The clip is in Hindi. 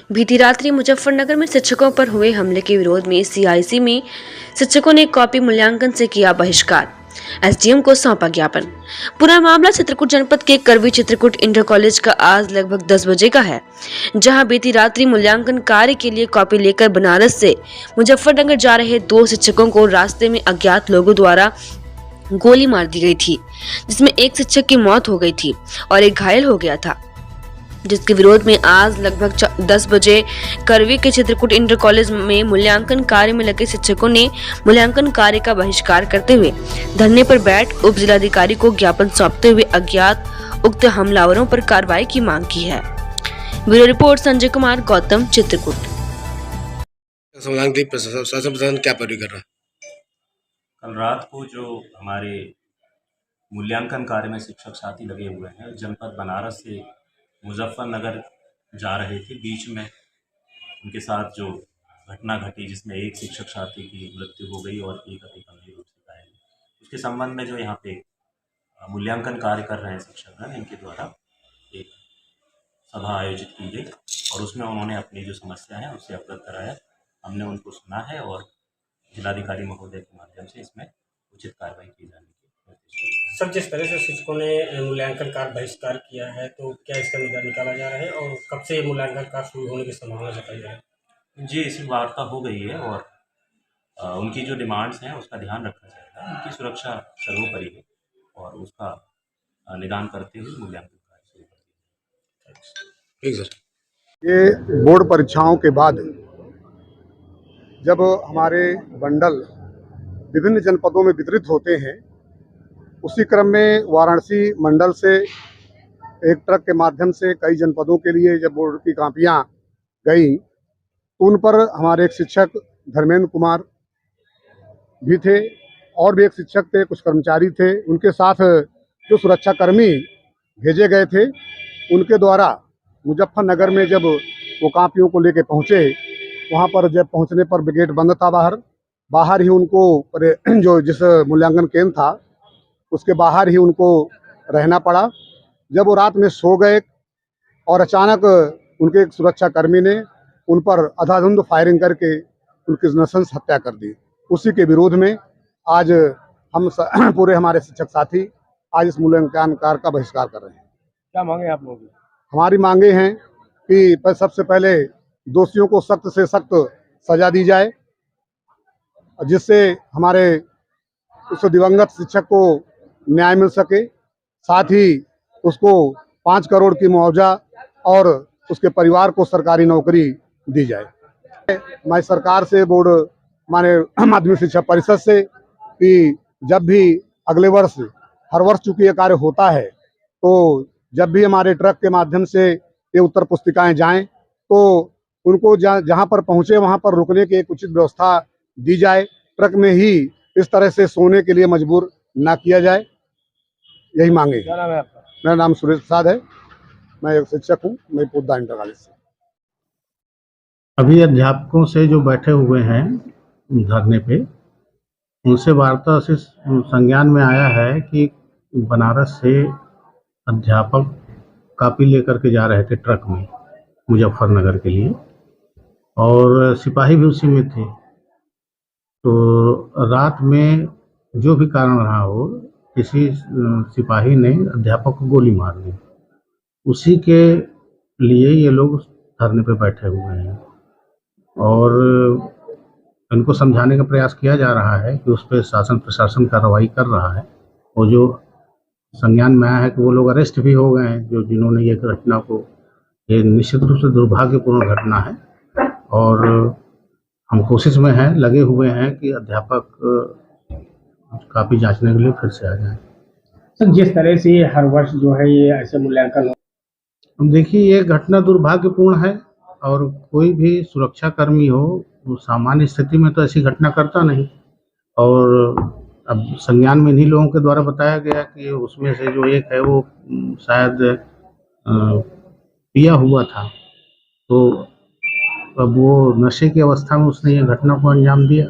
बीती रात्रि मुजफ्फरनगर में शिक्षकों पर हुए हमले के विरोध में सीआईसी में शिक्षकों ने कॉपी मूल्यांकन से किया बहिष्कार। एसडीएम को सौंपा ज्ञापन। पूरा मामला चित्रकूट जनपद के करवी चित्रकूट इंटर कॉलेज का आज लगभग 10 बजे का है, जहां बीती रात्रि मूल्यांकन कार्य के लिए कॉपी लेकर बनारस से मुजफ्फरनगर जा रहे 2 शिक्षकों को रास्ते में अज्ञात लोगों द्वारा गोली मार दी गई थी, जिसमें एक शिक्षक की मौत हो गई थी और एक घायल हो गया था, जिसके विरोध में आज लगभग 10 बजे करवी के चित्रकूट इंटर कॉलेज में मूल्यांकन कार्य में लगे शिक्षकों ने मूल्यांकन कार्य का बहिष्कार करते हुए धरने पर बैठ उप जिलाधिकारी को ज्ञापन सौंपते हुए अज्ञात उक्त हमलावरों पर कार्रवाई की मांग की है। Bureau report Sanjay Kumar Gautam, Chitrakoot. संविधान के शासन प्रशासन क्या पैरवी कर रहा है? कल रात को जो हमारे मूल्यांकन कार्य में शिक्षक साथी लगे हुए हैं, जनपद बनारस से मुजफ्फरनगर जा रहे थे। बीच में उनके साथ जो घटना घटी जिसमें एक शिक्षक साथी की मृत्यु हो गई और एक अति गंभीर रूप से घायल, उसके संबंध में जो यहाँ पे मूल्यांकन कार्य कर रहे हैं शिक्षकगण, इनके द्वारा एक सभा आयोजित की गई और उसमें उन्होंने अपनी जो समस्या है उससे अवगत कराया। हमने उनको सुना है और जिलाधिकारी महोदय के माध्यम से इसमें उचित कार्रवाई की जाने की निर्देश दिए हैं। सर, जिस तरह से शिक्षकों ने मूल्यांकन कार्य बहिष्कार किया है, तो क्या इसका निकाला जा रहा है और कब से मूल्यांकन कार्य शुरू होने की संभावना जताई है? जी, इसी वार्ता हो गई है और उनकी जो डिमांड्स हैं उसका ध्यान रखा जाएगा। उनकी सुरक्षा सर्वोपरि है और उसका निदान करते हुए मूल्यांकन कार्य शुरू कर दिया ठीक सर। ये बोर्ड परीक्षाओं के बाद जब हमारे बंडल विभिन्न जनपदों में वितरित होते हैं, उसी क्रम में वाराणसी मंडल से एक ट्रक के माध्यम से कई जनपदों के लिए जब बोर्ड की कापियां गई, तो उन पर हमारे एक शिक्षक धर्मेंद्र कुमार भी थे और भी एक शिक्षक थे, कुछ कर्मचारी थे। उनके साथ जो सुरक्षाकर्मी भेजे गए थे, उनके द्वारा मुजफ्फरनगर में जब वो कापियों को लेके पहुँचे, वहाँ पर जब पहुँचने पर गेट बंद था। बाहर ही उनको जो जिस मूल्यांकन केंद्र था उसके बाहर ही उनको रहना पड़ा। जब वो रात में सो गए और अचानक उनके एक सुरक्षाकर्मी ने उन पर अंधाधुंध फायरिंग करके उनकी नृशंस हत्या कर दी। उसी के विरोध में आज हम पूरे हमारे शिक्षक साथी आज इस मूल्यांकन कार्य का बहिष्कार कर रहे हैं। क्या मांगे आप लोग? हमारी मांगे हैं कि सबसे पहले दोषियों को सख्त से सख्त सजा दी जाए, जिससे हमारे उस दिवंगत शिक्षक को न्याय मिल सके। साथ ही उसको 5 करोड़ की मुआवजा और उसके परिवार को सरकारी नौकरी दी जाए। मैं सरकार से बोर्ड माने माध्यमिक शिक्षा परिषद से कि जब भी अगले वर्ष, हर वर्ष चूंकि ये कार्य होता है, तो जब भी हमारे ट्रक के माध्यम से ये उत्तर पुस्तिकाएं जाएं, तो उनको जहां पर पहुंचे वहां पर रुकने की एक उचित व्यवस्था दी जाए। ट्रक में ही इस तरह से सोने के लिए मजबूर ना किया जाए, यही मांगे। क्या नाम है आपका? मेरा नाम सुरेश प्रसाद है, मैं एक शिक्षक हूँ, मैं पोद्दा इंटर कॉलेज से। अभी अध्यापकों से जो बैठे हुए हैं धरने पे, उनसे वार्ता से संज्ञान में आया है कि बनारस से अध्यापक कॉपी लेकर के जा रहे थे ट्रक में मुजफ्फरनगर के लिए और सिपाही भी उसी में थे। तो रात में जो भी कारण रहा हो, किसी सिपाही ने अध्यापक को गोली मार दी। उसी के लिए ये लोग धरने पे बैठे हुए हैं और इनको समझाने का प्रयास किया जा रहा है कि उस पर शासन प्रशासन कार्रवाई कर रहा है। और जो संज्ञान में आया है कि वो लोग अरेस्ट भी हो गए हैं, जो जिन्होंने ये घटना को, ये निश्चित रूप से दुर्भाग्यपूर्ण घटना है और हम कोशिश में हैं, लगे हुए हैं कि अध्यापक काफी जांचने के लिए फिर से आ जाएं। सर, जिस तरह से हर वर्ष जो है ये ऐसे मूल्यांकन, देखिए ये घटना दुर्भाग्यपूर्ण है और कोई भी सुरक्षाकर्मी हो वो सामान्य स्थिति में तो ऐसी घटना करता नहीं। और अब संज्ञान में इन्हीं लोगों के द्वारा बताया गया कि उसमें से जो एक है वो शायद पिया हुआ था, तो अब वो नशे की अवस्था में उसने ये घटना को अंजाम दिया।